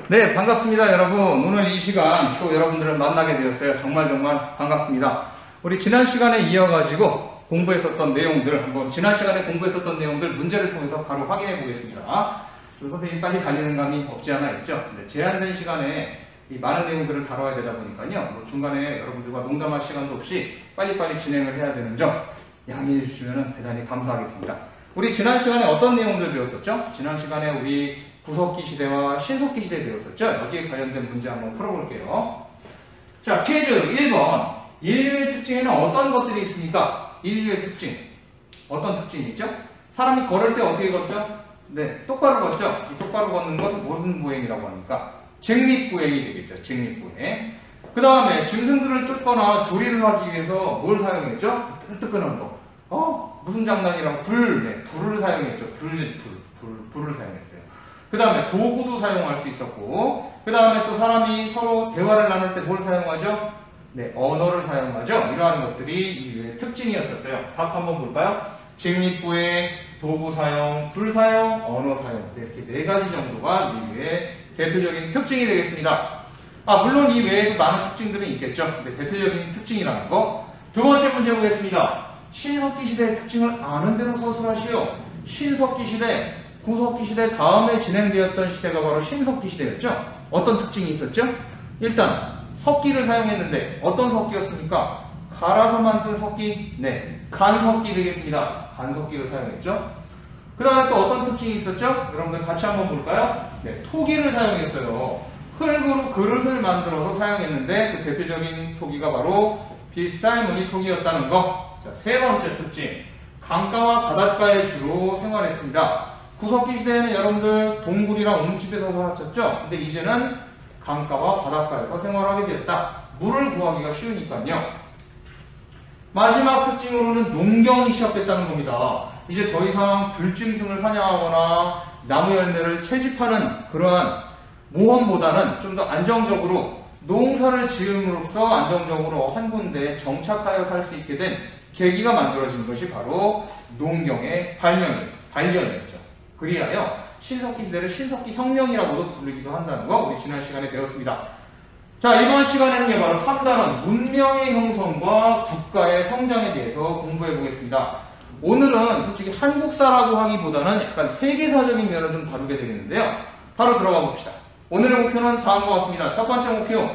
네, 반갑습니다, 여러분. 오늘 이 시간 또 여러분들을 만나게 되었어요. 정말 반갑습니다. 우리 지난 시간에 이어가지고 공부했었던 내용들, 한번 지난 시간에 공부했었던 내용들 문제를 통해서 바로 확인해 보겠습니다. 선생님 빨리 갈리는 감이 없지 않아 있죠? 네, 제한된 시간에 이 많은 내용들을 다뤄야 되다 보니까요. 중간에 여러분들과 농담할 시간도 없이 빨리빨리 진행을 해야 되는 점 양해해 주시면 대단히 감사하겠습니다. 우리 지난 시간에 어떤 내용들 배웠었죠? 지난 시간에 우리 구석기 시대와 신석기 시대 배웠었죠? 여기에 관련된 문제 한번 풀어볼게요. 자, 퀴즈 1번. 인류의 특징에는 어떤 것들이 있습니까? 인류의 특징. 어떤 특징이 있죠? 사람이 걸을 때 어떻게 걷죠? 네, 똑바로 걷죠? 이 똑바로 걷는 것은 무슨 보행이라고 합니까? 직립보행이 되겠죠. 직립보행. 그 다음에 짐승들을 쫓거나 조리를 하기 위해서 뭘 사용했죠? 뜨끈뜨끈한 거. 무슨 장난이라고? 불을 사용했죠. 불을 사용했어요. 그 다음에 도구도 사용할 수 있었고, 그 다음에 또 사람이 서로 대화를 나눌 때 뭘 사용하죠? 네, 언어를 사용하죠. 이러한 것들이 인류의 특징이었었어요. 답 한번 볼까요? 직립보행, 도구 사용, 불 사용, 언어 사용. 이렇게 4가지 정도가 인류의 대표적인 특징이 되겠습니다. 물론 이 외에도 많은 특징들은 있겠죠. 근데 대표적인 특징이라는 거. 두 번째 문제 보겠습니다. 신석기 시대의 특징을 아는 대로 서술하시오. 신석기 시대, 구석기 시대 다음에 진행되었던 시대가 바로 신석기 시대였죠. 어떤 특징이 있었죠? 일단 석기를 사용했는데 어떤 석기였습니까? 갈아서 만든 석기, 네, 간석기 되겠습니다. 간석기를 사용했죠. 그 다음에 또 어떤 특징이 있었죠? 여러분들 같이 한번 볼까요? 네, 토기를 사용했어요. 흙으로 그릇을 만들어서 사용했는데 그 대표적인 토기가 바로 빗살무늬 토기였다는 거. 자, 세 번째 특징, 강가와 바닷가에 주로 생활했습니다. 구석기 시대에는 여러분들 동굴이랑 웅집에서 살았었죠? 근데 이제는 강가와 바닷가에서 생활하게 되었다. 물을 구하기가 쉬우니까요. 마지막 특징으로는 농경이 시작됐다는 겁니다. 이제 더 이상 들짐승을 사냥하거나 나무 열매를 채집하는 그러한 모험보다는 좀 더 안정적으로 농사를 지음으로써 안정적으로 한 군데에 정착하여 살 수 있게 된 계기가 만들어진 것이 바로 농경의 발견이었죠. 그리하여 신석기 시대를 신석기 혁명이라고도 부르기도 한다는 거 우리 지난 시간에 배웠습니다. 자, 이번 시간에는요, 바로 3단원 문명의 형성과 국가의 성장에 대해서 공부해 보겠습니다. 오늘은 솔직히 한국사라고 하기보다는 약간 세계사적인 면을 좀 다루게 되겠는데요. 바로 들어가 봅시다. 오늘의 목표는 다음과 같습니다. 첫 번째 목표,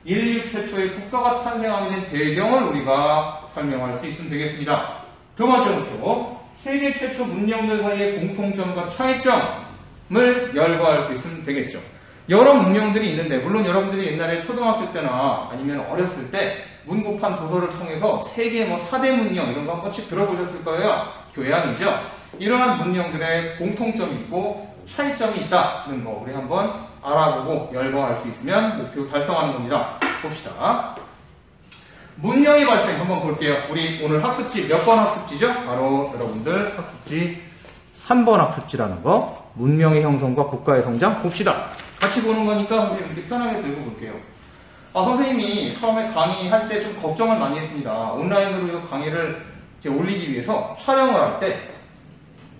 인류 최초의 국가가 탄생하게 된 배경을 우리가 설명할 수 있으면 되겠습니다. 두 번째 목표, 세계 최초 문명들 사이의 공통점과 차이점을 열거할 수 있으면 되겠죠. 여러 문명들이 있는데, 물론 여러분들이 옛날에 초등학교 때나 아니면 어렸을 때 문고판 도서를 통해서 세계 4대 문명 이런 거 한 번씩 들어보셨을 거예요. 교양이죠. 이러한 문명들의 공통점이 있고 차이점이 있다는 거 우리 한번 알아보고 열거할 수 있으면 목표 달성하는 겁니다. 봅시다. 문명의 발생 한번 볼게요. 우리 오늘 학습지 몇 번 학습지죠? 바로 여러분들 학습지 3번 학습지라는 거. 문명의 형성과 국가의 성장 봅시다. 같이 보는 거니까 선생님 이렇게 편하게 들고 볼게요. 선생님이 처음에 강의할 때 좀 걱정을 많이 했습니다. 온라인으로 강의를 올리기 위해서 촬영을 할 때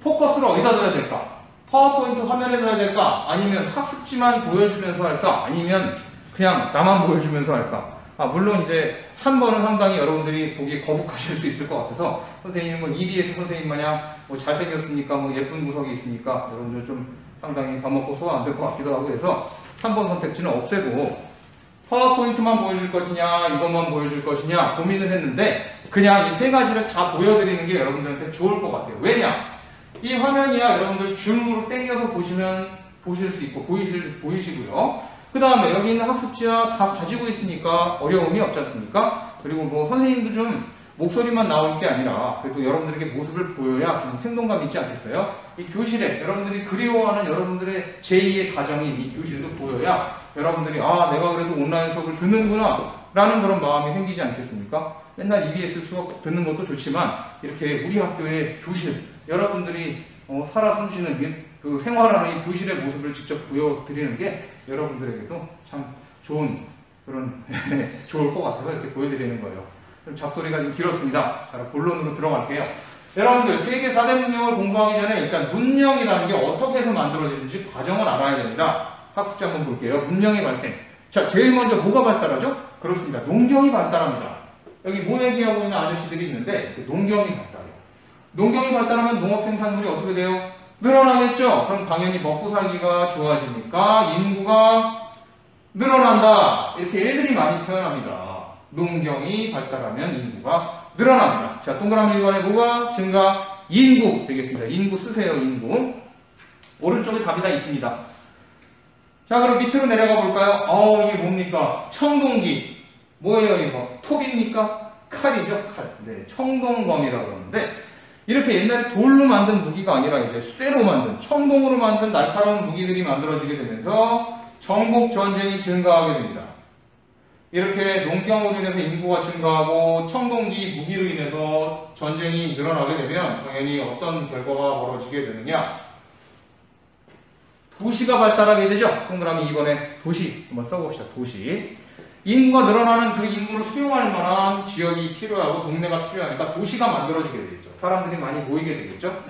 포커스를 어디다 둬야 될까? 파워포인트 화면에 둬야 될까? 아니면 학습지만 보여주면서 할까? 아니면 그냥 나만 보여주면서 할까? 물론 이제 3번은 상당히 여러분들이 보기에 거북하실 수 있을 것 같아서 선생님은 EBS 선생님 마냥 잘생겼으니까 예쁜 구석이 있으니까 여러분들 좀 상당히 밥 먹고 소화 안 될 것 같기도 하고 해서 3번 선택지는 없애고 파워포인트만 보여줄 것이냐 이것만 보여줄 것이냐 고민을 했는데 그냥 이 3가지를 다 보여드리는 게 여러분들한테 좋을 것 같아요. 왜냐? 이 화면이야 여러분들 줌으로 당겨서 보실 수 있고 보이시고요. 그 다음에 여기 있는 학습지와 다 가지고 있으니까 어려움이 없지 않습니까? 그리고 선생님도 좀 목소리만 나올 게 아니라 그래도 여러분들에게 모습을 보여야 좀 생동감 있지 않겠어요? 이 교실에 여러분들이 그리워하는 여러분들의 제2의 가정인 이 교실도 보여야 여러분들이 내가 그래도 온라인 수업을 듣는구나 라는 그런 마음이 생기지 않겠습니까? 맨날 EBS 수업 듣는 것도 좋지만 이렇게 우리 학교의 교실 여러분들이 살아 숨쉬는 그 생활하는 이 교실의 모습을 직접 보여드리는 게 여러분들에게도 참 좋은 그런 좋을 것 같아서 이렇게 보여드리는 거예요. 좀 잡소리가 좀 길었습니다. 자, 본론으로 들어갈게요. 여러분들 세계 4대 문명을 공부하기 전에 일단 문명이라는 게 어떻게 해서 만들어지는지 과정을 알아야 됩니다. 학습지 한번 볼게요. 문명의 발생. 자, 제일 먼저 뭐가 발달하죠? 그렇습니다. 농경이 발달합니다. 여기 모내기하고 있는 아저씨들이 있는데 그 농경이 발달해요. 농경이 발달하면 농업 생산물이 어떻게 돼요? 늘어나겠죠? 그럼 당연히 먹고 살기가 좋아지니까 인구가 늘어난다. 이렇게 애들이 많이 태어납니다. 농경이 발달하면 인구가 늘어납니다. 자, 동그라미 1번에 뭐가 증가? 인구 되겠습니다. 인구 쓰세요. 인구. 오른쪽에 답이 다 있습니다. 자, 그럼 밑으로 내려가 볼까요? 이게 뭡니까? 청동기. 뭐예요, 이거? 톱입니까? 칼이죠, 칼. 네, 청동검이라고 그러는데, 이렇게 옛날에 돌로 만든 무기가 아니라 이제 쇠로 만든, 청동으로 만든 날카로운 무기들이 만들어지게 되면서 정복 전쟁이 증가하게 됩니다. 이렇게 농경으로 인해서 인구가 증가하고 청동기 무기로 인해서 전쟁이 늘어나게 되면 당연히 어떤 결과가 벌어지게 되느냐? 도시가 발달하게 되죠. 동그라미 2번에 도시 한번 써봅시다. 도시. 인구가 늘어나는 그 인구를 수용할 만한 지역이 필요하고 동네가 필요하니까 도시가 만들어지게 되겠죠. 사람들이 많이 모이게 되겠죠.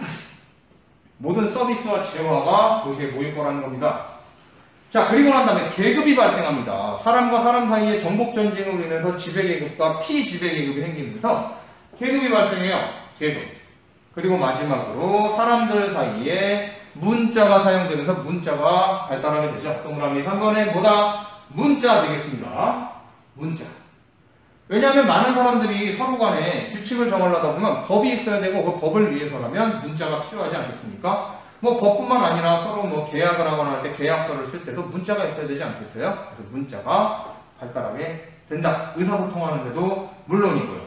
모든 서비스와 재화가 도시에 모일 거라는 겁니다. 자, 그리고 난 다음에 계급이 발생합니다. 사람과 사람 사이의 정복전쟁으로 인해서 지배계급과 피지배계급이 생기면서 계급이 발생해요. 계급. 그리고 마지막으로 사람들 사이에 문자가 사용되면서 문자가 발달하게 되죠. 동그라미 3번에 뭐다? 문자 되겠습니다. 문자. 왜냐하면 많은 사람들이 서로 간에 규칙을 정하려다 보면 법이 있어야 되고 그 법을 위해서라면 문자가 필요하지 않겠습니까? 뭐 법뿐만 아니라 서로 뭐 계약을 하거나 할 때 계약서를 쓸 때도 문자가 있어야 되지 않겠어요? 그래서 문자가 발달하게 된다. 의사소통하는 데도 물론이고요.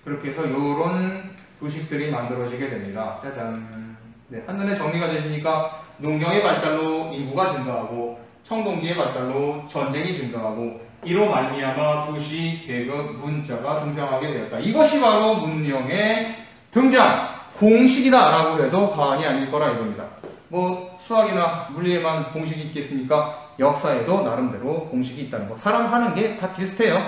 그렇게 해서 이런 도식들이 만들어지게 됩니다. 짜잔. 네, 한눈에 정리가 되시니까 농경의 발달로 인구가 증가하고 청동기의 발달로 전쟁이 증가하고 이로 말미암아 도시, 계급, 문자가 등장하게 되었다. 이것이 바로 문명의 등장, 공식이다라고 해도 과언이 아닐 거라 이겁니다. 뭐 수학이나 물리에만 공식이 있겠습니까? 역사에도 나름대로 공식이 있다는 거. 사람 사는 게 다 비슷해요.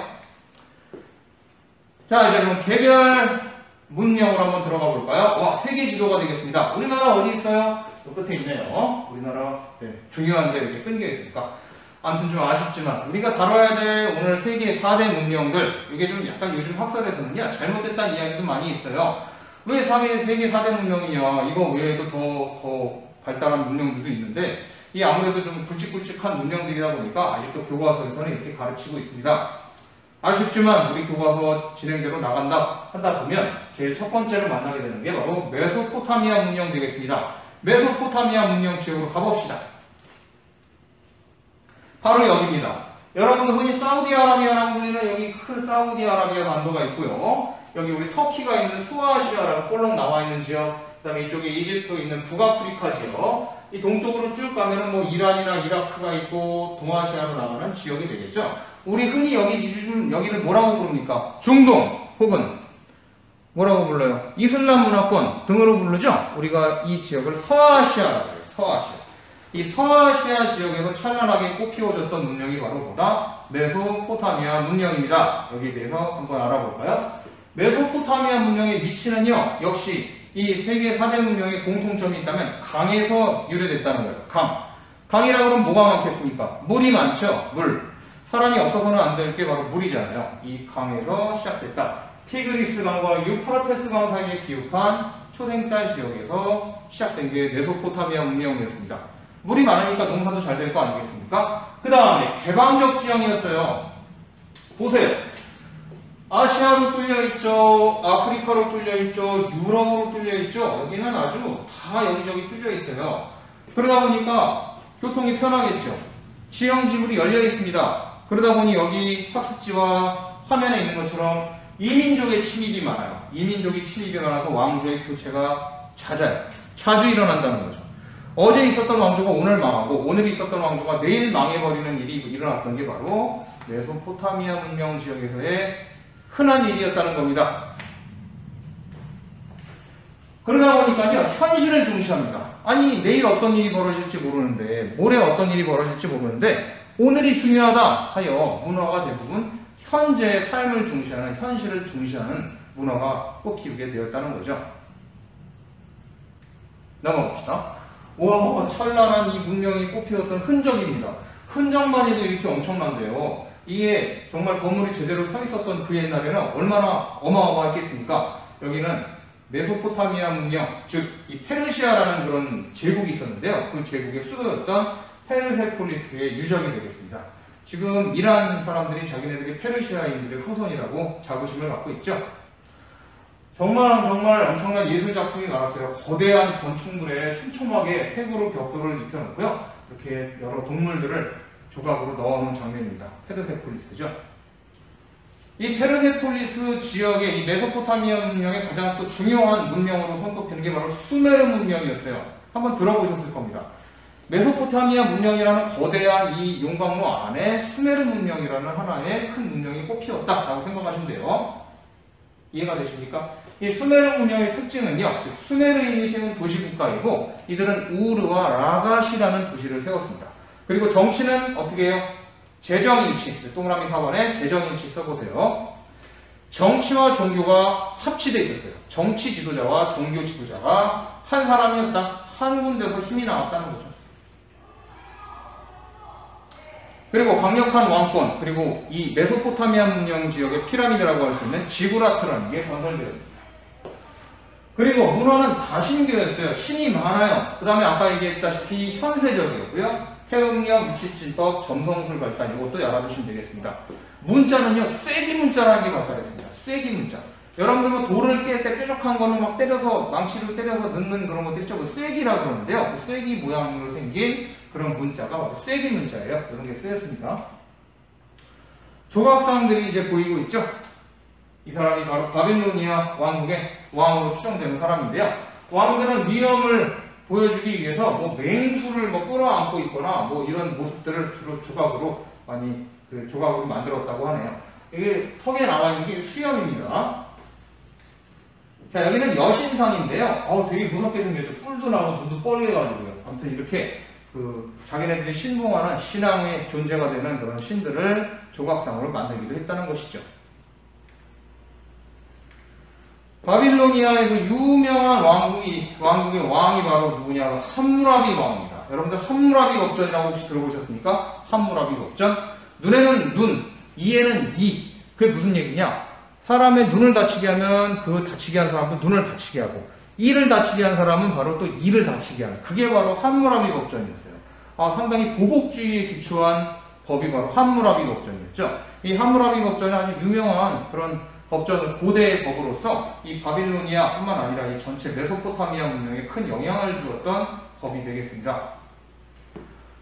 자, 이제 그럼 개별 문명으로 한번 들어가 볼까요? 와, 세계 지도가 되겠습니다. 우리나라 어디 있어요? 저 끝에 있네요. 우리나라 중요한데 이렇게 끊겨 있으니까. 아무튼 좀 아쉽지만 우리가 다뤄야 될 오늘 세계 4대 문명들, 이게 좀 약간 요즘 학설에서는요 잘못됐다는 이야기도 많이 있어요. 왜 세계 4대 문명이냐, 이거 외에도 더 발달한 문명들도 있는데 이 아무래도 좀 굵직굵직한 문명들이다 보니까 아직도 교과서에서는 이렇게 가르치고 있습니다. 아쉽지만 우리 교과서 진행대로 나간다 한다 보면 제일 첫 번째로 만나게 되는 게 바로 메소포타미아 문명 되겠습니다. 메소포타미아 문명 지역으로 가봅시다. 바로 여기입니다. 여러분들 흔히 사우디아라비아라고 불리는 여기 큰 사우디아라비아 반도가 있고요. 여기 우리 터키가 있는 소아시아라고 꼴록 나와 있는 지역, 그 다음에 이쪽에 이집트 있는 북아프리카 지역, 이 동쪽으로 쭉 가면은 뭐 이란이나 이라크가 있고 동아시아로 나가는 지역이 되겠죠. 우리 흔히 여기를 뭐라고 부릅니까? 중동 혹은 뭐라고 불러요? 이슬람 문화권 등으로 부르죠. 우리가 이 지역을 서아시아라고 해요. 서아시아. 이 서아시아 지역에서 찬란하게 꽃피워졌던 문명이 바로 뭐다? 메소포타미아 문명입니다. 여기에 대해서 한번 알아볼까요? 메소포타미아 문명의 위치는요, 역시 이 세계 4대 문명의 공통점이 있다면 강에서 유래됐다는 거예요. 강이라고 하면 뭐가 많겠습니까? 물이 많죠. 물. 사람이 없어서는 안 될 게 바로 물이잖아요. 이 강에서 시작됐다. 티그리스 강과 유프라테스 강 사이에 기울한 초생달 지역에서 시작된 게 메소포타미아 문명이었습니다. 물이 많으니까 농사도 잘 될 거 아니겠습니까? 그 다음에 개방적 지형이었어요. 보세요. 아시아로 뚫려있죠. 아프리카로 뚫려있죠. 유럽으로 뚫려있죠. 여기는 아주 다 여기저기 뚫려있어요. 그러다 보니까 교통이 편하겠죠. 지형 지물이 열려있습니다. 그러다 보니 여기 학습지와 화면에 있는 것처럼 이민족의 침입이 많아요. 이민족이 침입이 많아서 왕조의 교체가 잦아요. 자주 일어난다는 거죠. 어제 있었던 왕조가 오늘 망하고 오늘 있었던 왕조가 내일 망해버리는 일이 일어났던 게 바로 메소포타미아 문명 지역에서의 흔한 일이었다는 겁니다. 그러다 보니까요, 현실을 중시합니다. 아니, 내일 어떤 일이 벌어질지 모르는데, 모레 어떤 일이 벌어질지 모르는데, 오늘이 중요하다 하여 문화가 대부분 현재의 삶을 중시하는, 현실을 중시하는 문화가 꽃피우게 되었다는 거죠. 넘어갑시다. 와, 찬란한 이 문명이 꽃피웠던 흔적입니다. 흔적만 해도 이렇게 엄청난데요. 이게 정말 건물이 제대로 서 있었던 그 옛날에는 얼마나 어마어마했겠습니까? 여기는 메소포타미아 문명, 즉 이 페르시아라는 그런 제국이 있었는데요. 그 제국의 수도였던 페르세폴리스의 유적이 되겠습니다. 지금 이란 사람들이 자기네들이 페르시아인들의 후손이라고 자부심을 갖고 있죠. 정말 엄청난 예술 작품이 많았어요. 거대한 건축물에 촘촘하게 색으로 벽돌을 입혀놓고요. 이렇게 여러 동물들을 조각으로 넣어놓은 장면입니다. 페르세폴리스죠. 이 페르세폴리스 지역의 이 메소포타미아 문명의 가장 또 중요한 문명으로 손꼽히는 게 바로 수메르 문명이었어요. 한번 들어보셨을 겁니다. 메소포타미아 문명이라는 거대한 이 용광로 안에 수메르 문명이라는 하나의 큰 문명이 꽃피었다라고 생각하시면 돼요. 이해가 되십니까? 이 수메르 문명의 특징은요, 즉 수메르인이 세운 도시국가이고 이들은 우르와 라가시라는 도시를 세웠습니다. 그리고 정치는 어떻게 해요? 재정인치, 동그라미 4번에 재정인치 써보세요. 정치와 종교가 합치되어 있었어요. 정치 지도자와 종교 지도자가 한 사람이었다. 한 군데서 힘이 나왔다는 거죠. 그리고 강력한 왕권, 그리고 이 메소포타미아 문명 지역의 피라미드라고 할 수 있는 지구라트라는 게 건설되었습니다. 그리고 문화는 다신교였어요. 신이 많아요. 그 다음에 아까 얘기했다시피 현세적이었고요. 해응력, 유치진법, 점성술 발달, 이것도 알아두시면 되겠습니다. 문자는요, 쐐기 문자라는 게 발달했습니다. 쐐기 문자. 여러분들 뭐 돌을 깰 때 뾰족한 거는 막 때려서, 망치로 때려서 넣는 그런 것들 있죠. 그 쐐기라고 그러는데요. 그 쐐기 모양으로 생긴 그런 문자가 바로 쐐기 문자예요. 이런 게 쓰였습니다. 조각상들이 이제 보이고 있죠. 이 사람이 바로 바빌로니아 왕국의 왕으로 추정되는 사람인데요. 왕들은 위엄을 보여주기 위해서 뭐 맹수를 뭐 끌어안고 있거나 뭐 이런 모습들을 주로 조각으로 많이 조각으로 만들었다고 하네요. 이게 턱에 나와 있는 게 수염입니다. 자, 여기는 여신상인데요. 되게 무섭게 생겼죠. 뿔도 나고 눈도 뻘개가지고요. 아무튼 이렇게 자기네들이 신봉하는 신앙의 존재가 되는 그런 신들을 조각상으로 만들기도 했다는 것이죠. 바빌로니아에서 유명한 왕국의 왕이 바로 누구냐? 함무라비 왕입니다. 여러분들 함무라비 법전이라고 혹시 들어보셨습니까? 함무라비 법전. 눈에는 눈, 이에는 이. 그게 무슨 얘기냐? 사람의 눈을 다치게 하면 그 다치게 한 사람도 눈을 다치게 하고, 이를 다치게 한 사람은 바로 또 이를 다치게 하는. 그게 바로 함무라비 법전이었어요. 상당히 보복주의에 기초한 법이 바로 함무라비 법전이었죠. 이 함무라비 법전은 아주 유명한 그런 법전은 고대의 법으로서 이 바빌로니아뿐만 아니라 이 전체 메소포타미아 문명에 큰 영향을 주었던 법이 되겠습니다.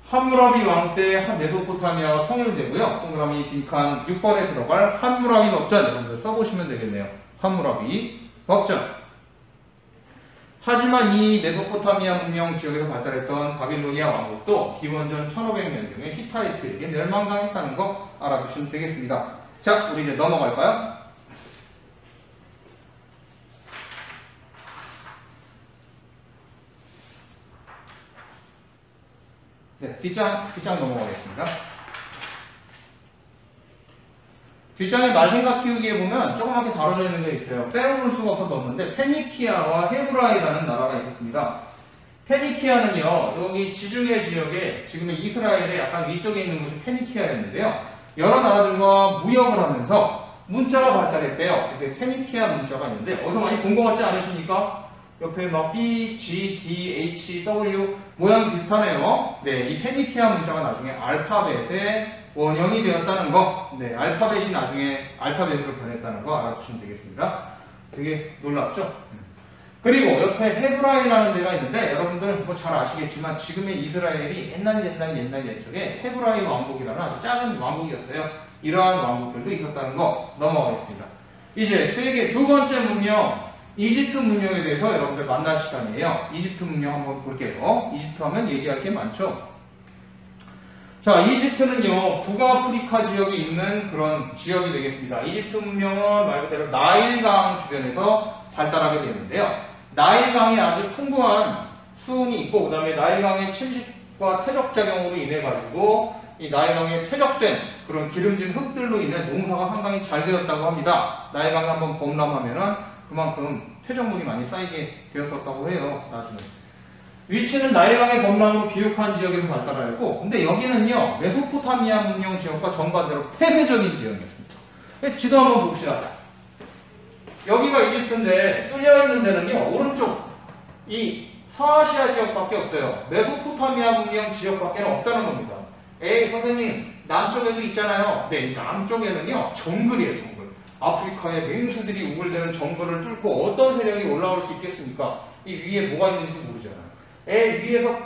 함무라비 왕 때 메소포타미아가 통일되고요. 동그라미 빈칸 6번에 들어갈 함무라비 법전 여러분들 써보시면 되겠네요. 함무라비 법전. 하지만 이 메소포타미아 문명 지역에서 발달했던 바빌로니아 왕국도 기원전 1500년경에 히타이트에게 멸망당했다는 거 알아두시면 되겠습니다. 자, 우리 이제 넘어갈까요? 네, 뒷장 넘어가겠습니다. 뒷장에 말생각 키우기에 보면 조그맣게 다뤄져 있는 게 있어요. 빼놓을 수가 없어서 없는데 페니키아와 헤브라이라는 나라가 있었습니다. 페니키아는요, 여기 지중해 지역에 지금의 이스라엘의 약간 위쪽에 있는 곳이 페니키아였는데요. 여러 나라들과 무역을 하면서 문자가 발달했대요. 그래서 페니키아 문자가 있는데 어디서 많이 본 것 같지 않으십니까? 옆에 막 B, G, D, H, W 모양이 비슷하네요. 네, 이 페니키아 문자가 나중에 알파벳의 원형이 되었다는 거, 네, 알파벳이 나중에 알파벳으로 변했다는 거 알아두시면 되겠습니다. 되게 놀랍죠? 그리고 옆에 헤브라이라는 데가 있는데 여러분들 뭐 잘 아시겠지만 지금의 이스라엘이 옛날에 헤브라이 왕국이라는 아주 작은 왕국이었어요. 이러한 왕국들도 있었다는 거 넘어가겠습니다. 이제 세계 두 번째 문명, 이집트 문명에 대해서 여러분들 만날 시간이에요. 이집트 문명 한번 볼게요. 이집트 하면 얘기할 게 많죠. 자, 이집트는요, 북아프리카 지역에 있는 그런 지역이 되겠습니다. 이집트 문명은 말 그대로 나일강 주변에서 발달하게 되는데요. 나일강이 아주 풍부한 수온이 있고, 그 다음에 나일강의 침식과 퇴적작용으로 인해가지고, 이 나일강에 퇴적된 그런 기름진 흙들로 인해 농사가 상당히 잘 되었다고 합니다. 나일강이 한번 범람하면은 그만큼 퇴적물이 많이 쌓이게 되었었다고 해요, 나중에. 위치는 나일강의 범람으로 비옥한 지역에서 발달하였고, 근데 여기는요, 메소포타미아 문명 지역과 정반대로 폐쇄적인 지역이었습니다. 지도 한번 봅시다. 여기가 이집트인데, 뚫려있는 데는요, 오른쪽, 이 서아시아 지역밖에 없어요. 메소포타미아 문명 지역밖에 없다는 겁니다. 에이, 선생님, 남쪽에도 있잖아요. 네, 남쪽에는요, 정글이에요, 정글. 아프리카의 맹수들이 우글대는 정글을 뚫고 어떤 세력이 올라올 수 있겠습니까? 이 위에 뭐가 있는지 모르잖아요. 위에서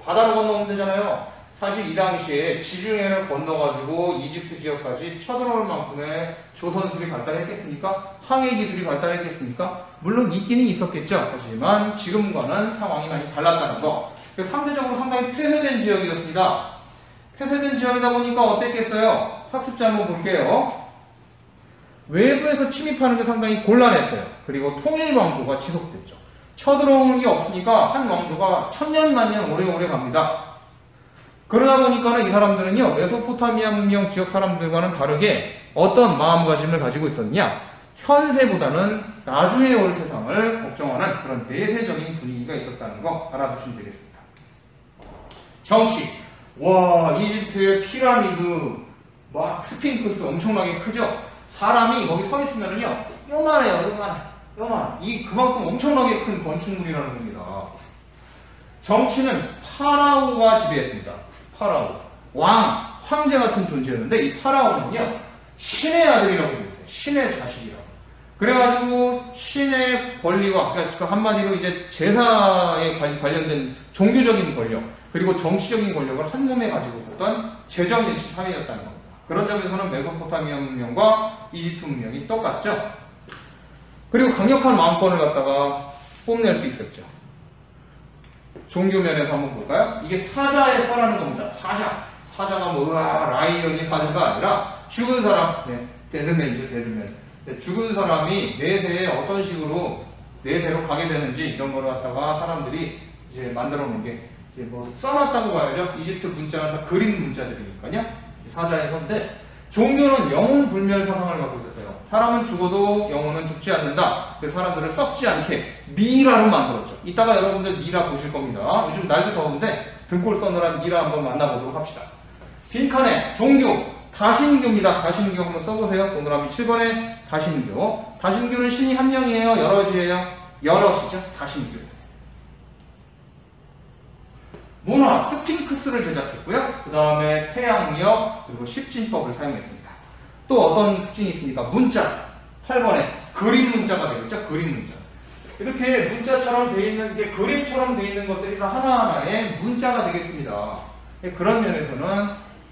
바다를 건너면 되잖아요. 사실 이 당시에 지중해를 건너가지고 이집트 지역까지 쳐들어올 만큼의 조선술이 발달했겠습니까? 항해 기술이 발달했겠습니까? 물론 있기는 있었겠죠. 하지만 지금과는 상황이 많이 달랐다는 거. 상대적으로 상당히 폐쇄된 지역이었습니다. 폐쇄된 지역이다 보니까 어땠겠어요? 학습자 한번 볼게요. 외부에서 침입하는 게 상당히 곤란했어요. 그리고 통일 왕조가 지속됐죠. 쳐들어오는 게 없으니까 한 왕조가 천년 만년 오래오래 갑니다. 그러다 보니까는 이 사람들은요, 메소포타미아 문명 지역 사람들과는 다르게 어떤 마음가짐을 가지고 있었느냐? 현세보다는 나중에 올 세상을 걱정하는 그런 내세적인 분위기가 있었다는 거 알아두시면 되겠습니다. 정치. 와, 이집트의 피라미드, 막 스핑크스 엄청나게 크죠? 사람이 거기 서 있으면은요, 요만해요, 요만. 그만큼 엄청나게 큰 건축물이라는 겁니다. 정치는 파라오가 지배했습니다. 파라오. 황제 같은 존재였는데, 이 파라오는요, 신의 아들이라고 그랬어요. 신의 자식이라고. 그래가지고, 신의 권리와, 한마디로 이제 제사에 관련된 종교적인 권력, 그리고 정치적인 권력을 한 몸에 가지고 있었던 제정일치 사회였다는 겁니다. 그런 점에서는 메소포타미아 문명과 이집트 문명이 똑같죠. 그리고 강력한 왕권을 갖다가 뽐낼 수 있었죠. 종교 면에서 한번 볼까요? 이게 사자의 사라는 겁니다. 사자가 뭐 라이언이 사자가 아니라 죽은 사람, 데드맨이죠, 데드맨. 죽은 사람이 내세에 어떤 식으로 내세로 가게 되는지 이런 거를 갖다가 사람들이 이제 만들어 놓은 게 이제 뭐 써놨다고 봐야죠. 이집트 문자는 다 그림 문자들이니까요. 사자의 선데, 종교는 영혼 불멸 사상을 갖고 있었어요. 사람은 죽어도 영혼은 죽지 않는다. 그래서 사람들을 썩지 않게 미라로 만들었죠. 이따가 여러분들 미라 보실 겁니다. 요즘 날도 더운데 등골 써느라 미라 한번 만나보도록 합시다. 빈칸에 종교, 다신교입니다. 다신교 한번 써보세요. 동그라미 7번에 다신교. 다신교는 신이 한 명이에요? 여럿이에요? 여럿이죠. 다신교. 문화, 스핑크스를 제작했고요. 그 다음에 태양력, 그리고 십진법을 사용했습니다. 또 어떤 특징이 있습니까? 문자, 8번에 그림 문자가 되겠죠? 그림 문자. 이렇게 문자처럼 되어 있는 게 그림처럼 되어 있는 것들이 다 하나하나의 문자가 되겠습니다. 그런 면에서는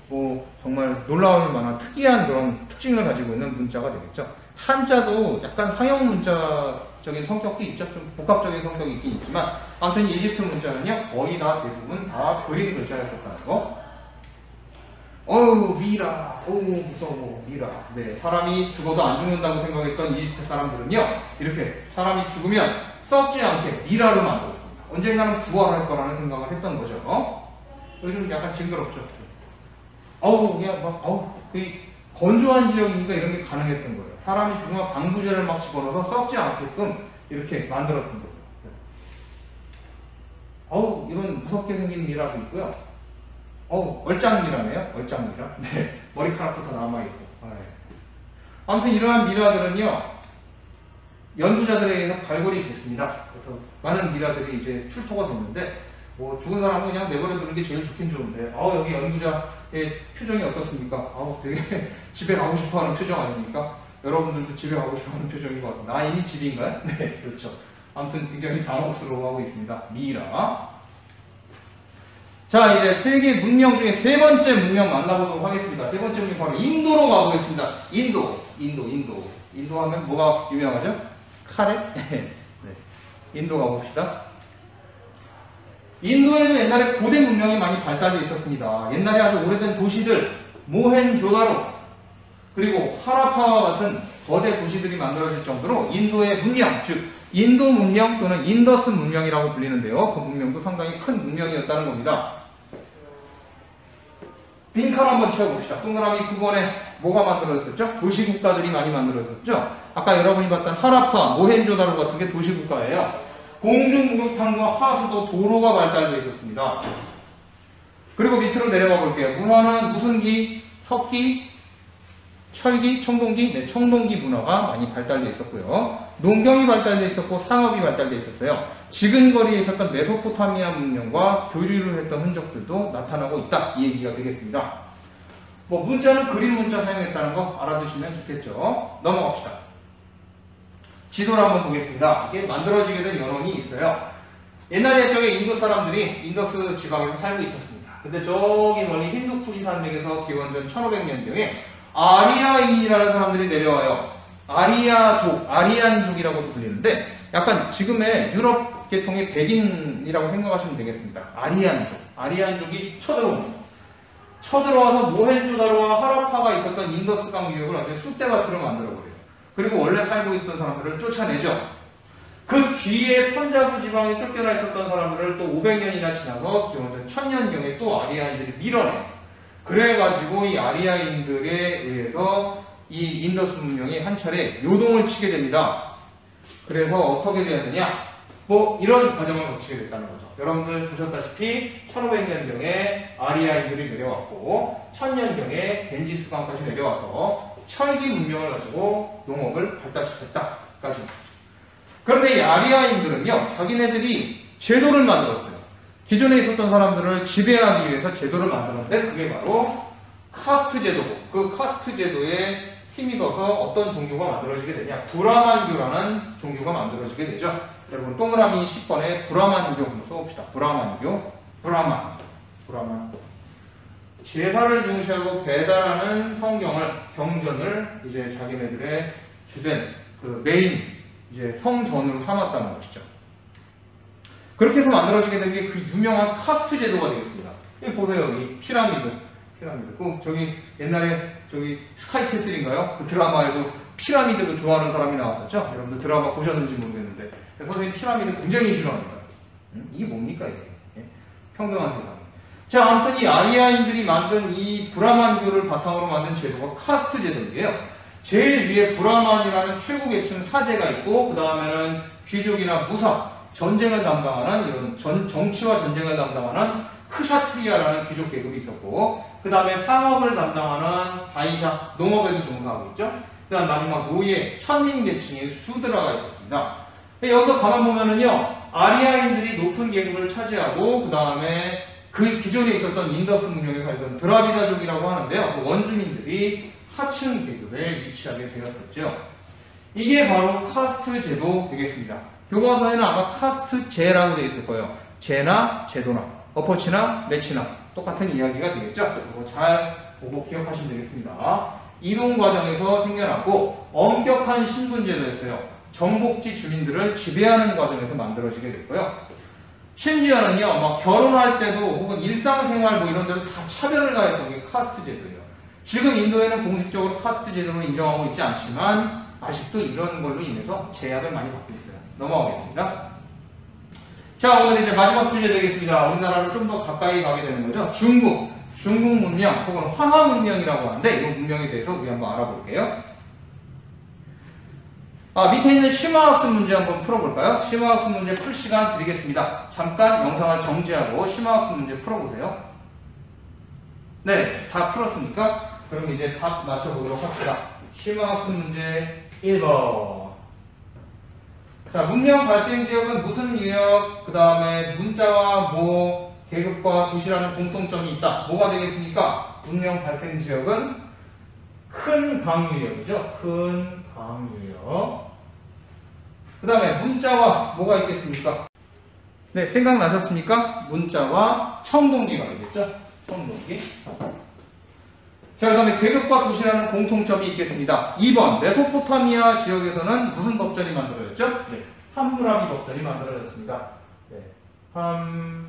뭐 정말 놀라울 만한 특이한 그런 특징을 가지고 있는 문자가 되겠죠. 한자도 약간 상형 문자적인 성격도 있죠. 좀 복합적인 성격이 있긴 있지만, 아무튼 이집트 문자는요, 거의 다 대부분 다 그림 글자였었다는 거. 어우, 미라. 어우, 무서워. 미라. 네, 사람이 죽어도 안 죽는다고 생각했던 이집트 사람들은요, 이렇게 사람이 죽으면 썩지 않게 미라로 만들었습니다. 언젠가는 부활할 거라는 생각을 했던 거죠. 요즘 약간 징그럽죠. 어우, 건조한 지역이니까 이런 게 가능했던 거예요. 사람이 죽으면 방부제를 막 집어넣어서 썩지 않게끔 이렇게 만들었던 거예요. 어우, 이런 무섭게 생긴 미라도 있고요. 어우, 얼짱미라네요. 얼짱미라. 네, 머리카락부터 남아있고. 네. 아무튼 이러한 미라들은요, 연구자들에 의해서 발굴이 됐습니다. 그래서 많은 미라들이 이제 출토가 됐는데, 뭐 죽은 사람은 그냥 내버려 두는 게 제일 좋긴 좋은데, 여기 연구자의 표정이 어떻습니까? 되게 집에 가고 싶어 하는 표정 아닙니까? 여러분들도 집에 가고 싶어 하는 표정인 것 같아요. 나 이미 집인가요? 네, 그렇죠. 아무튼 굉장히 당혹스러워하고 있습니다. 미라. 자, 이제 세계 문명 중에 세 번째 문명 만나보도록 하겠습니다. 세 번째 문명 바로 인도로 가보겠습니다. 인도 하면 뭐가 유명하죠? 카레? 네. 인도 가봅시다. 인도에도 옛날에 고대 문명이 많이 발달되어 있었습니다. 옛날에 아주 오래된 도시들, 모헨조다로, 그리고 하라파와 같은 거대 도시들이 만들어질 정도로 인도의 문명, 즉 인도 문명 또는 인더스 문명이라고 불리는데요. 그 문명도 상당히 큰 문명이었다는 겁니다. 빈칸 한번 채워봅시다. 동그라미 9번에 뭐가 만들어졌었죠? 도시국가들이 많이 만들어졌죠? 아까 여러분이 봤던 하라파, 모헨조다로 같은 게 도시국가예요. 공중 목욕탕과 하수도, 도로가 발달되어 있었습니다. 그리고 밑으로 내려가 볼게요. 문화는 무슨 기? 석기, 철기, 청동기? 네, 청동기 문화가 많이 발달되어 있었고요. 농경이 발달되어 있었고 상업이 발달되어 있었어요. 지근거리에 있었던 메소포타미아 문명과 교류를 했던 흔적들도 나타나고 있다. 이 얘기가 되겠습니다. 뭐 문자는 그림 문자 사용했다는 거 알아두시면 좋겠죠. 넘어갑시다. 지도를 한번 보겠습니다. 이게 만들어지게 된 연원이 있어요. 옛날 옛적에 인도 사람들이 인더스 지방에서 살고 있었습니다. 근데 저기 멀리 힌두쿠시 산맥에서 기원전 1500년경에 아리아인이라는 사람들이 내려와요. 아리아족, 아리안족이라고도 불리는데 약간 지금의 유럽 계통의 백인이라고 생각하시면 되겠습니다. 아리안족, 아리안족이 쳐들어옵니다. 쳐들어와서 모헨조다로와 하라파가 있었던 인더스강 유역을 완전히 쑥대밭으로 만들어버려요. 그리고 원래 살고 있던 사람들을 쫓아내죠. 그 뒤에 펀자브 지방에 쫓겨나 있었던 사람들을 또 500년이나 지나서 기원전 1000년경에 또 아리아인들이 밀어내요. 그래가지고 이 아리아인들에 의해서 이 인더스 문명이 한 차례 요동을 치게 됩니다. 그래서 어떻게 되었느냐? 뭐 이런 과정을 거치게 됐다는 거죠. 여러분들 보셨다시피 1500년경에 아리아인들이 내려왔고 1000년경에 겐지스강까지 내려와서 철기 문명을 가지고 농업을 발달시켰다까지입니다. 그런데 이 아리아인들은요, 자기네들이 제도를 만들었어요. 기존에 있었던 사람들을 지배하기 위해서 제도를 만들었는데 그게 바로 카스트 제도고, 그 카스트 제도에 힘입어서 어떤 종교가 만들어지게 되냐? 브라만교라는 종교가 만들어지게 되죠. 여러분 동그라미 10번에 브라만교 한번 써봅시다. 브라만교, 브라만. 제사를 중시하고 배달하는 성경을, 경전을 이제 자기네들의 주된 그 메인 이제 성전으로 삼았다는 것이죠. 그렇게 해서 만들어지게 된 게 그 유명한 카스트 제도가 되겠습니다. 여기 보세요, 여기 피라미드. 꼭 저기 옛날에 저기 스카이캐슬인가요? 그 드라마에도 피라미드를 좋아하는 사람이 나왔었죠. 여러분들 드라마 보셨는지 모르겠는데 선생님 피라미드 굉장히 싫어합니다. 이게 뭡니까 이게? 평등한 세상. 자, 아무튼 이 아리아인들이 만든 이 브라만교를 바탕으로 만든 제도가 카스트 제도인데요. 제일 위에 브라만이라는 최고 계층 사제가 있고, 그 다음에는 귀족이나 무사, 전쟁을 담당하는 이런 정치와 전쟁을 담당하는 크샤트리아라는 귀족 계급이 있었고, 그 다음에 상업을 담당하는 바이샤, 농업에도 종사하고 있죠. 그 다음 마지막 노예, 천민 계층의 수드라가 있었습니다. 여기서 가만 보면은요, 아리아인들이 높은 계급을 차지하고, 그 다음에 그 기존에 있었던 인더스 문명에 살던 드라비다족이라고 하는데요. 그 원주민들이 하층 계급에 위치하게 되었었죠. 이게 바로 카스트 제도 되겠습니다. 교과서에는 아마 카스트 제라고 되어 있을 거예요. 제나 제도나, 어퍼치나 매치나 똑같은 이야기가 되겠죠. 이거 잘 보고 기억하시면 되겠습니다. 이동 과정에서 생겨났고 엄격한 신분제도였어요. 정복지 주민들을 지배하는 과정에서 만들어지게 됐고요. 심지어는요, 막 결혼할 때도 혹은 일상생활 뭐 이런 데도 다 차별을 가했던 게 카스트 제도예요. 지금 인도에는 공식적으로 카스트 제도를 인정하고 있지 않지만 아직도 이런 걸로 인해서 제약을 많이 받고 있어요. 넘어가겠습니다. 자, 오늘 이제 마지막 주제 되겠습니다. 우리나라로 좀 더 가까이 가게 되는 거죠. 중국 문명 혹은 황하 문명이라고 하는데 이 문명에 대해서 우리 한번 알아볼게요. 밑에 있는 심화학습 문제 한번 풀어볼까요? 심화학습 문제 풀 시간 드리겠습니다. 잠깐 영상을 정지하고 심화학습 문제 풀어보세요. 네, 다 풀었습니까? 그럼 이제 답 맞춰보도록 합시다. 심화학습 문제 1번. 자, 문명 발생 지역은 무슨 유역, 그 다음에 문자와 뭐, 계급과 도시라는 공통점이 있다. 뭐가 되겠습니까? 문명 발생 지역은 큰 강유역이죠. 큰 강유역. 그 다음에 문자와 뭐가 있겠습니까? 네, 생각나셨습니까? 문자와 청동기가 되겠죠. 청동기. 자, 그 다음에 계급과 도시라는 공통점이 있겠습니다. 2번, 메소포타미아 지역에서는 무슨 법전이 만들어졌죠? 네, 함무라비 법전이 만들어졌습니다. 네, 함무라비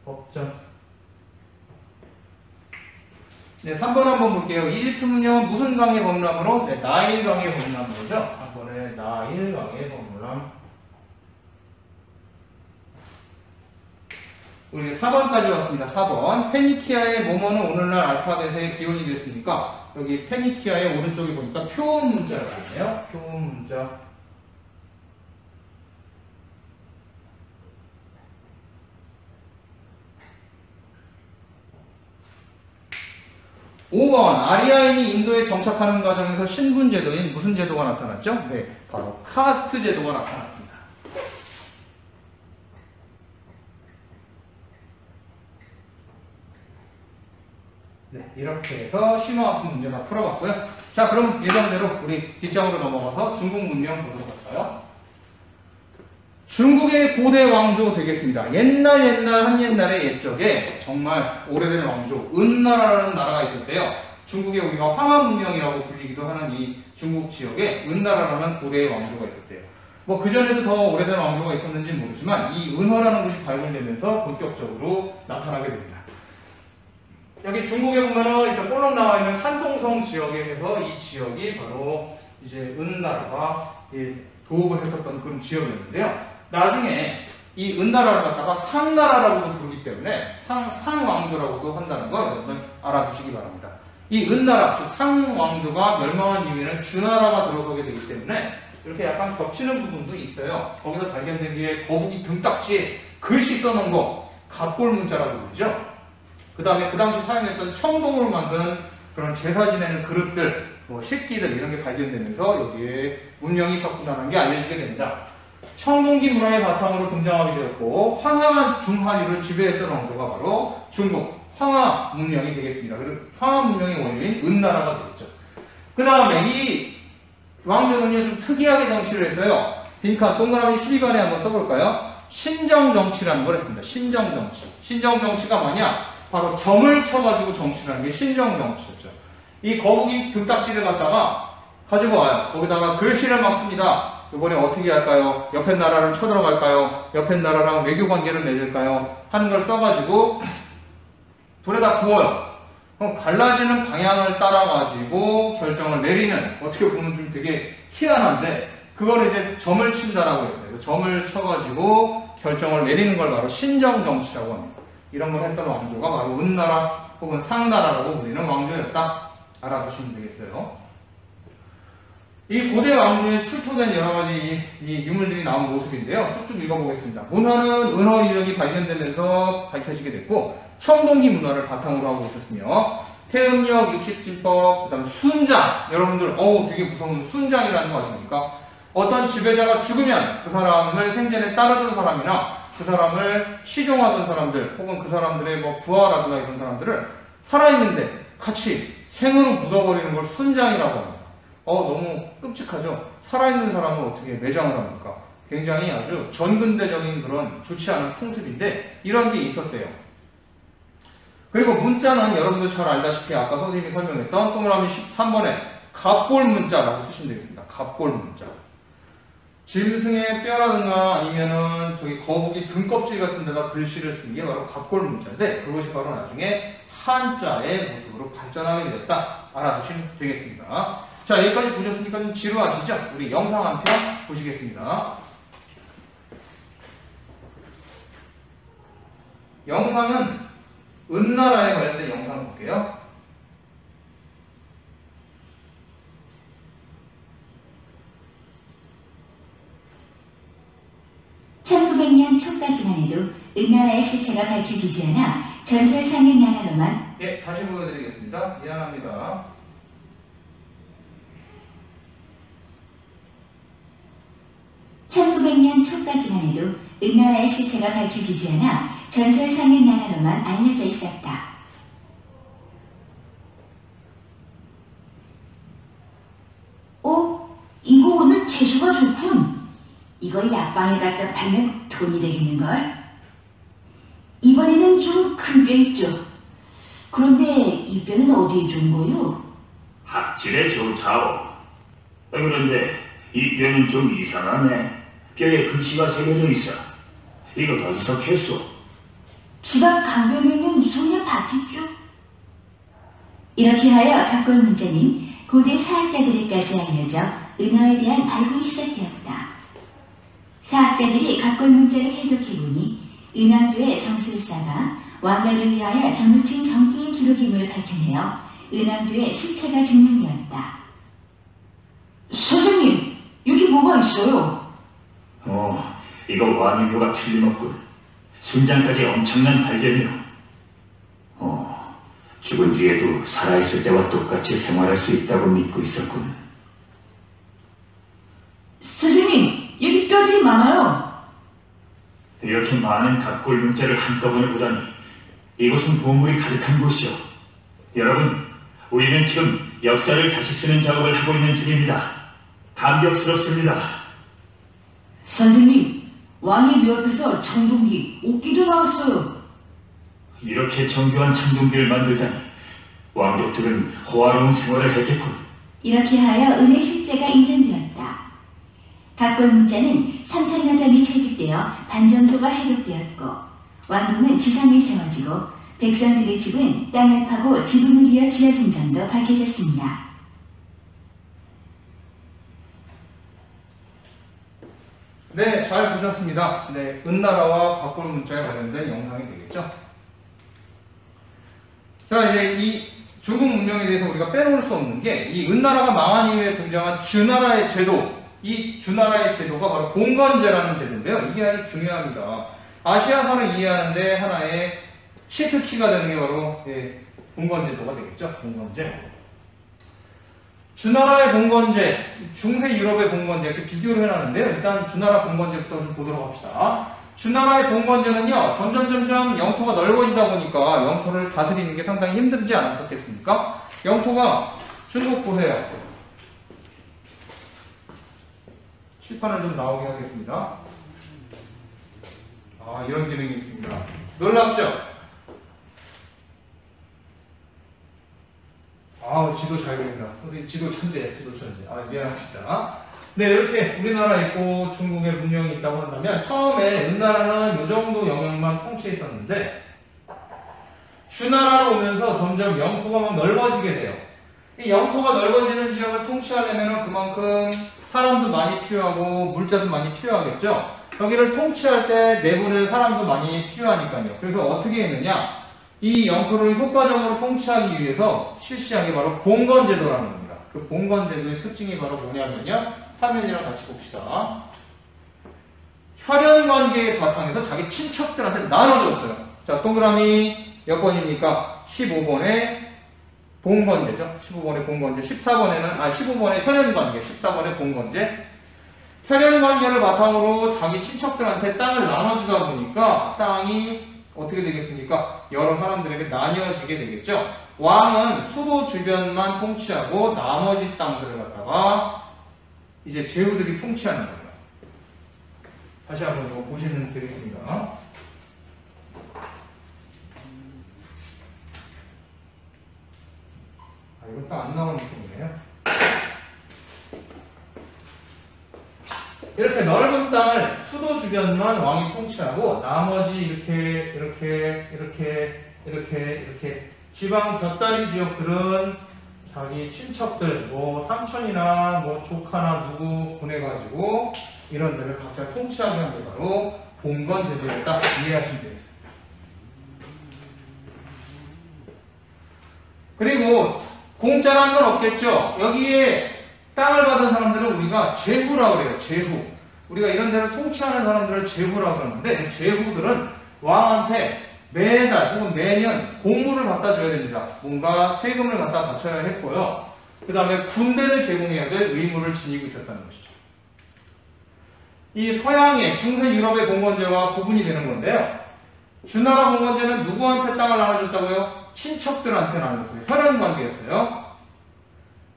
법전. 네, 3번 한번 볼게요. 이집트 문명은 무슨 강의 범람으로? 네, 나일 강의 범람으로죠. 한 번에 나일 강의 범람. 우리 4번까지 왔습니다. 4번. 페니키아의 뭐뭐는 오늘날 알파벳의 기원이 됐으니까 여기 페니키아의 오른쪽에 보니까 표음 문자가 있네요. 표음 문자. 5번 아리아인이 인도에 정착하는 과정에서 신분 제도인 무슨 제도가 나타났죠? 네, 바로 카스트 제도가 나타났습니다. 네, 이렇게 해서 심화학습 문제 다 풀어봤고요. 자, 그럼 예정대로 우리 뒷장으로 넘어가서 중국 문명 보도록 할까요? 중국의 고대 왕조 되겠습니다. 옛날 한옛날의 옛적에 정말 오래된 왕조 은나라라는 나라가 있었대요. 중국에 우리가 황하 문명이라고 불리기도 하는 이 중국 지역에 은나라라는 고대의 왕조가 있었대요. 뭐 그전에도 더 오래된 왕조가 있었는지 모르지만 이 은화라는 것이 발굴되면서 본격적으로 나타나게 됩니다. 여기 중국에 보면은 이제 볼록 나와 있는 산동성 지역에서 이 지역이 바로 이제 은나라가 도읍을 했었던 그런 지역이었는데요. 나중에 이 은나라를 갖다가 상나라라고도 부르기 때문에 상왕조라고도 한다는 거 여러분 알아두시기 바랍니다. 이 은나라, 즉 상왕조가 멸망한 이후에는 주나라가 들어서게 되기 때문에 이렇게 약간 겹치는 부분도 있어요. 거기서 발견된 게 거북이 등딱지에 글씨 써놓은 거 갑골 문자라고 부르죠. 그 다음에 그 당시 사용했던 청동으로 만든 그런 제사 지내는 그릇들, 뭐 식기들 이런 게 발견되면서 여기에 문명이 있었구나라는 게 알려지게 됩니다. 청동기 문화의 바탕으로 등장하게 되었고 황하 중하류를 지배했던 왕조가 바로 중국 황하 문명이 되겠습니다. 그리고 황하 문명의 원료인 은나라가 되겠죠. 그 다음에 이 왕조는요 좀 특이하게 정치를 했어요. 빈칸 동그라미 12간에 한번 써볼까요? 신정정치라는 걸 했습니다. 신정정치. 신정정치가 뭐냐? 바로 점을 쳐가지고 정치를 하는 게 신정정치였죠. 이 거북이 등딱지를 갖다가 가지고 와요. 거기다가 글씨를 막 씁니다. 이번에 어떻게 할까요? 옆에 나라를 쳐들어갈까요? 옆에 나라랑 외교 관계를 맺을까요? 하는 걸 써가지고 불에다 구워요. 그럼 갈라지는 방향을 따라가지고 결정을 내리는, 어떻게 보면 좀 되게 희한한데 그걸 이제 점을 친다라고 했어요. 점을 쳐가지고 결정을 내리는 걸 바로 신정정치라고 합니다. 이런 걸 했던 왕조가 바로 은나라 혹은 상나라라고 불리는 왕조였다. 알아두시면 되겠어요. 이 고대 왕조에 출토된 여러 가지 이 유물들이 나온 모습인데요. 쭉쭉 읽어보겠습니다. 문화는 은어 유적이 발견되면서 밝혀지게 됐고 청동기 문화를 바탕으로 하고 있었으며 태음력, 육식진법, 그 다음에 순장. 여러분들 되게 무서운 순장이라는 거 아십니까? 어떤 지배자가 죽으면 그 사람을 생전에 따르던 사람이나 그 사람을 시종하던 사람들 혹은 그 사람들의 뭐 부하라든가 이런 사람들을 살아있는데 같이 생으로 묻어버리는 걸 순장이라고 합니다. 너무 끔찍하죠? 살아있는 사람을 어떻게 매장을 합니까? 굉장히 아주 전근대적인 그런 좋지 않은 풍습인데 이런 게 있었대요. 그리고 문자는 여러분들 잘 알다시피 아까 선생님이 설명했던 동그라미 13번에 갑골 문자라고 쓰시면 되겠습니다. 갑골 문자. 짐승의 뼈라든가 아니면은 저기 거북이 등껍질 같은 데다 글씨를 쓴 게 바로 갑골 문자인데 그것이 바로 나중에 한자의 모습으로 발전하게 되었다. 알아두시면 되겠습니다. 자, 여기까지 보셨으니까 좀 지루하시죠? 우리 영상 한 편 보시겠습니다. 영상은 은나라에 관련된 영상을 볼게요. (1900년) 초까지만 해도 은나라의 실체가 밝혀지지 않아 전설상의 나라로만. 예, 다시 보여드리겠습니다. 미안합니다. (1900년) 초까지만 해도 은나라의 실체가 밝혀지지 않아 전설상의 나라로만 알려져 있었다. 이거 오늘 채소가 좋군. 이걸 약방에 갖다 팔면 돈이 되겠는걸? 이번에는 좀 큰 뼈 있죠. 그런데 이 뼈는 어디에 좋은 거요? 합질에 좋다오. 그런데 이 뼈는 좀 이상하네. 뼈에 글씨가 새겨져 있어. 이건 어디서 캤소? 집 앞 강변에 있는 소녀 밭이죠. 이렇게 하여 갑골 문자는 고대 사학자들에까지 알려져 은어에 대한 발굴이 시작되었다. 사학자들이 갑골 문자를 해독해보니 은왕조의 정술사가 왕가를 위하여 점을 친 정기의 기록임을 밝혀내어 은왕조의 실체가 증명되었다. 선생님, 여기 뭐가 있어요? 이거 완유교가 틀림없군. 순장까지 엄청난 발견이요. 죽은 뒤에도 살아있을 때와 똑같이 생활할 수 있다고 믿고 있었군. 선생님, 여기 뼈들이 많아요. 이렇게 많은 각골 문자를 한꺼번에 보다니 이곳은 보물이 가득한 곳이오. 여러분, 우리는 지금 역사를 다시 쓰는 작업을 하고 있는 중입니다. 감격스럽습니다. 선생님, 왕의 묘 앞에서 청동기, 옥기도 나왔어요. 이렇게 정교한 청동기를 만들다니 왕족들은 호화로운 생활을 했겠군. 이렇게 하여 은의 실제가 인정되었다. 각골 문자는 3,000여 점이 채집되어 반정도가 해독되었고 왕궁은 지상에 세워지고 백성들의 집은 땅을 파고 지붕을 이어 지어진 점도 밝혀졌습니다. 네, 잘 보셨습니다. 네, 은나라와 각골 문자에 관련된 영상이 되겠죠. 자, 이제 이 중국 문명에 대해서 우리가 빼놓을 수 없는 게 이 은나라가 망한 이후에 등장한 주나라의 제도, 이 주나라의 제도가 바로 봉건제라는 제도인데요. 이게 아주 중요합니다. 아시아사를 이해하는데 하나의 시트키가 되는 게 바로 봉건제도가 되겠죠. 봉건제. 주나라의 봉건제, 중세 유럽의 봉건제 이렇게 비교를 해놨는데요. 일단 주나라 봉건제부터 좀 보도록 합시다. 주나라의 봉건제는요, 점점 영토가 넓어지다 보니까 영토를 다스리는 게 상당히 힘들지 않았었겠습니까? 영토가 중국 보세요. 칠판을 좀 나오게 하겠습니다. 아, 이런 기능이 있습니다. 놀랍죠? 아우, 지도 잘 그린다. 선생님, 지도 천재. 아, 미안합니다. 네, 이렇게 우리나라 있고 중국의 문명이 있다고 한다면, 처음에 은나라는 이 정도 영역만 통치했었는데, 주나라로 오면서 점점 영토가 막 넓어지게 돼요. 이 영토가 넓어지는 지역을 통치하려면 그만큼 사람도 많이 필요하고, 물자도 많이 필요하겠죠? 여기를 통치할 때 내보낼 사람도 많이 필요하니까요. 그래서 어떻게 했느냐? 이 영토를 효과적으로 통치하기 위해서 실시한 게 바로 봉건제도라는 겁니다. 그 봉건제도의 특징이 바로 뭐냐면요. 화면이랑 같이 봅시다. 혈연관계의 바탕에서 자기 친척들한테 나눠줬어요. 자, 동그라미 몇 번입니까? 15번에 봉건제죠. 15번에 봉건제. 15번에 혈연관계. 14번에 봉건제. 혈연관계를 바탕으로 자기 친척들한테 땅을 나눠주다 보니까 땅이 어떻게 되겠습니까? 여러 사람들에게 나뉘어지게 되겠죠. 왕은 수도 주변만 통치하고 나머지 땅들을 갖다가 이제 제후들이 통치하는 거예요. 다시 한번 이거 보시면 되겠습니다. 아, 이거 딱 안 나오는 느낌이네요. 이렇게 넓은 땅을 수도 주변만 왕이 통치하고 나머지 이렇게 지방 곁다리 지역들은 자기 친척들, 뭐 삼촌이나 뭐 조카나 누구 보내가지고 이런 데를 각자 통치하게 한 게 바로 봉건제도였다. 이해하시면 되겠습니다. 그리고 공짜라는 건 없겠죠. 여기에 땅을 받은 사람들은 우리가 제후라고 그래요. 제후. 우리가 이런 데를 통치하는 사람들을 제후라고 그러는데 제후들은 왕한테 매달 혹은 매년 공물을 갖다 줘야 됩니다. 뭔가 세금을 갖다 바쳐야 했고요. 그 다음에 군대를 제공해야 될 의무를 지니고 있었다는 것이죠. 이 서양의 중세 유럽의 봉건제와 구분이 되는 건데요. 주나라 봉건제는 누구한테 땅을 나눠줬다고요? 친척들한테 나눠줬어요. 혈연관계였어요.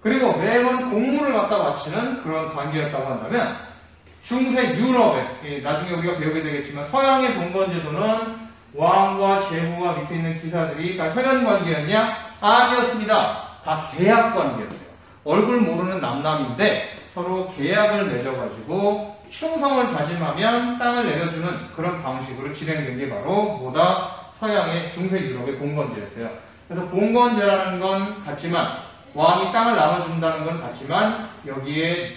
그리고 매번 공물을 갖다 바치는 그런 관계였다고 한다면 중세 유럽에, 나중에 우리가 배우게 되겠지만 서양의 봉건제도는 왕과 제후와 밑에 있는 기사들이 다 혈연관계였냐? 아니었습니다. 다 계약관계였어요. 얼굴 모르는 남남인데 서로 계약을 맺어가지고 충성을 다짐하면 땅을 내려주는 그런 방식으로 진행된 게 바로 뭐다? 서양의 중세 유럽의 봉건제였어요. 그래서 봉건제라는 건 같지만 왕이 땅을 나눠준다는 건 같지만 여기에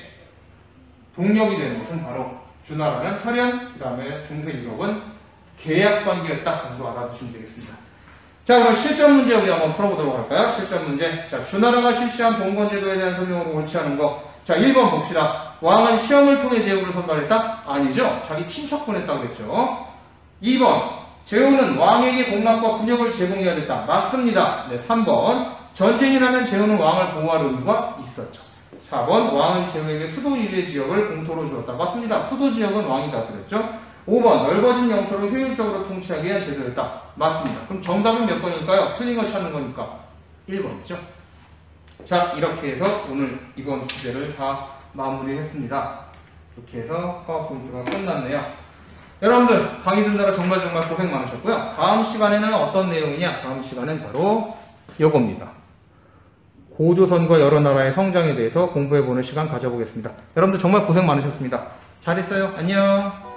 동력이 되는 것은 바로 주나라는 혈연, 그 다음에 중세 유럽은 계약관계였다 정도 알아두시면 되겠습니다. 자, 그럼 실전 문제 우리 한번 풀어보도록 할까요? 실전 문제. 자, 주나라가 실시한 봉건제도에 대한 설명으로 원치하는 거. 자, 1번 봅시다. 왕은 시험을 통해 제후를 선발했다? 아니죠. 자기 친척 보냈다고 했죠. 2번. 제후는 왕에게 공락과 군역을 제공해야 됐다. 맞습니다. 네, 3번. 전쟁이 나면 제후는 왕을 보호할 의무가 있었죠. 4번. 왕은 제후에게 수도 이외의 지역을 공토로 주었다. 맞습니다. 수도 지역은 왕이 다스렸죠. 5번. 넓어진 영토를 효율적으로 통치하기 위한 제도였다. 맞습니다. 그럼 정답은 몇 번일까요? 틀린 걸 찾는 거니까 1번이죠. 자, 이렇게 해서 오늘 이번 주제를 다 마무리했습니다. 이렇게 해서 파워포인트가 끝났네요. 여러분들 강의 듣느라 정말 고생 많으셨고요. 다음 시간에는 어떤 내용이냐? 다음 시간은 바로 요겁니다. 고조선과 여러 나라의 성장에 대해서 공부해보는 시간 가져보겠습니다. 여러분들 정말 고생 많으셨습니다. 잘했어요. 안녕.